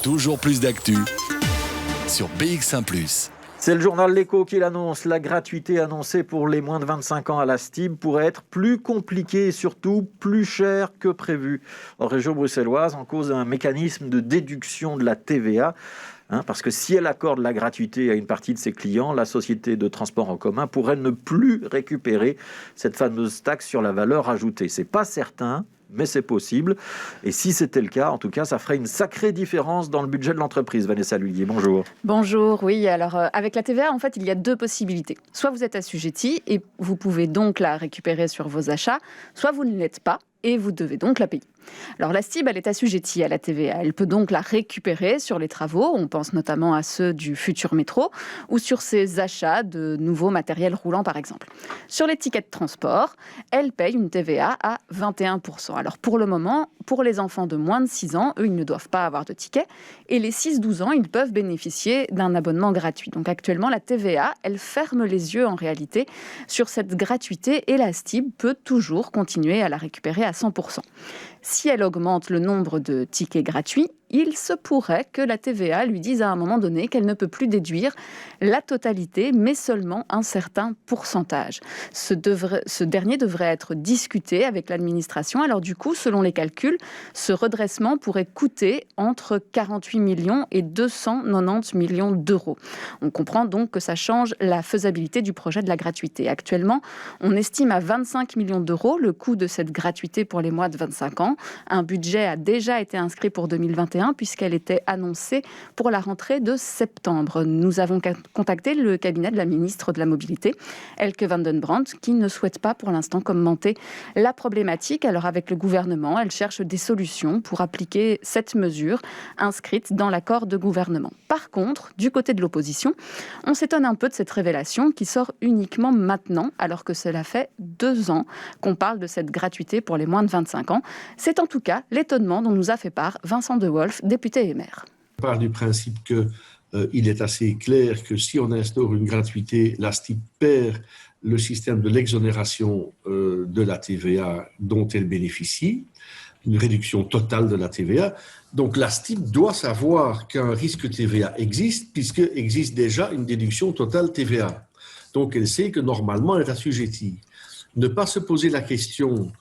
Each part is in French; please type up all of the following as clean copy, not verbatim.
Toujours plus d'actu sur BX1 +. C'est le journal L'Écho qui l'annonce. La gratuité annoncée pour les moins de 25 ans à la STIB pourrait être plus compliquée et surtout plus chère que prévu. En région bruxelloise, en cause d'un mécanisme de déduction de la TVA. Parce que si elle accorde la gratuité à une partie de ses clients, la société de transport en commun pourrait ne plus récupérer cette fameuse taxe sur la valeur ajoutée. C'est pas certain, mais c'est possible. Et si c'était le cas, en tout cas, ça ferait une sacrée différence dans le budget de l'entreprise. Vanessa Lhuillier, bonjour. Bonjour, oui. Alors, avec la TVA, en fait, il y a deux possibilités. Soit vous êtes assujetti et vous pouvez donc la récupérer sur vos achats, soit vous ne l'êtes pas et vous devez donc la payer. Alors la STIB, elle est assujettie à la TVA. Elle peut donc la récupérer sur les travaux, on pense notamment à ceux du futur métro, ou sur ses achats de nouveaux matériels roulants par exemple. Sur les tickets de transport, elle paye une TVA à 21%. Alors pour le moment, pour les enfants de moins de 6 ans, eux, ils ne doivent pas avoir de ticket. Et les 6-12 ans, ils peuvent bénéficier d'un abonnement gratuit. Donc actuellement, la TVA, elle ferme les yeux en réalité sur cette gratuité et la STIB peut toujours continuer à la récupérer à 100%. Si elle augmente le nombre de tickets gratuits, il se pourrait que la TVA lui dise à un moment donné qu'elle ne peut plus déduire la totalité, mais seulement un certain pourcentage. Ce dernier devrait être discuté avec l'administration. Alors du coup, selon les calculs, ce redressement pourrait coûter entre 48 millions et 290 millions d'euros. On comprend donc que ça change la faisabilité du projet de la gratuité. Actuellement, on estime à 25 millions d'euros le coût de cette gratuité pour les mois de 25 ans. Un budget a déjà été inscrit pour 2021 puisqu'elle était annoncée pour la rentrée de septembre. Nous avons contacté le cabinet de la ministre de la Mobilité, Elke van den Brandt, qui ne souhaite pas pour l'instant commenter la problématique. Alors avec le gouvernement, elle cherche des solutions pour appliquer cette mesure inscrite dans l'accord de gouvernement. Par contre, du côté de l'opposition, on s'étonne un peu de cette révélation qui sort uniquement maintenant, alors que cela fait 2 ans qu'on parle de cette gratuité pour les moins de 25 ans. C'est en tout cas l'étonnement dont nous a fait part Vincent De Wolf, député et maire. On part du principe qu'il est assez clair que si on instaure une gratuité, la STIB perd le système de l'exonération de la TVA dont elle bénéficie, une réduction totale de la TVA. Donc la STIB doit savoir qu'un risque TVA existe, puisque existe déjà une déduction totale TVA. Donc elle sait que normalement elle est assujettie. Ne pas se poser la question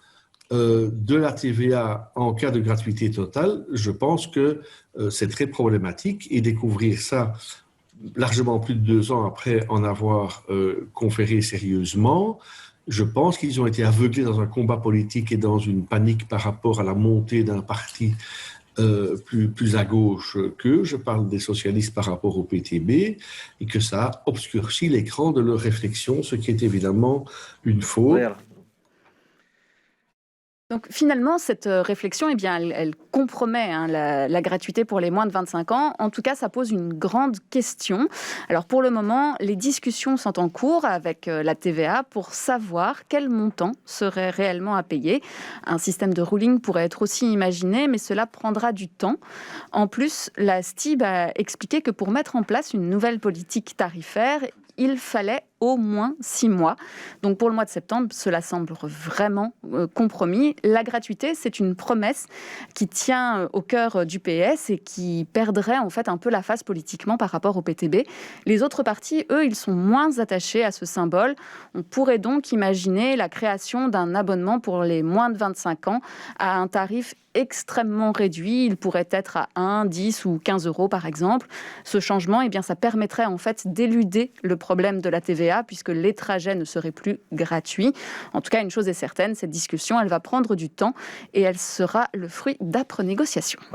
de la TVA en cas de gratuité totale, je pense que c'est très problématique et découvrir ça largement plus de 2 ans après en avoir conféré sérieusement, je pense qu'ils ont été aveuglés dans un combat politique et dans une panique par rapport à la montée d'un parti plus à gauche qu'eux, je parle des socialistes par rapport au PTB, et que ça a obscurci l'écran de leur réflexion, ce qui est évidemment une faute. Ouais, Donc finalement, cette réflexion, eh bien, elle compromet la gratuité pour les moins de 25 ans. En tout cas, ça pose une grande question. Alors pour le moment, les discussions sont en cours avec la TVA pour savoir quel montant serait réellement à payer. Un système de ruling pourrait être aussi imaginé, mais cela prendra du temps. En plus, la STIB a expliqué que pour mettre en place une nouvelle politique tarifaire, il fallait au moins 6 mois. Donc pour le mois de septembre, cela semble vraiment compromis. La gratuité, c'est une promesse qui tient au cœur du PS et qui perdrait en fait un peu la face politiquement par rapport au PTB. Les autres partis, eux, ils sont moins attachés à ce symbole. On pourrait donc imaginer la création d'un abonnement pour les moins de 25 ans à un tarif extrêmement réduit. Il pourrait être à 1, 10 ou 15 euros par exemple. Ce changement, eh bien, ça permettrait en fait d'éluder le problème de la TVA puisque les trajets ne seraient plus gratuits. En tout cas, une chose est certaine, cette discussion, elle va prendre du temps et elle sera le fruit d'âpres négociations.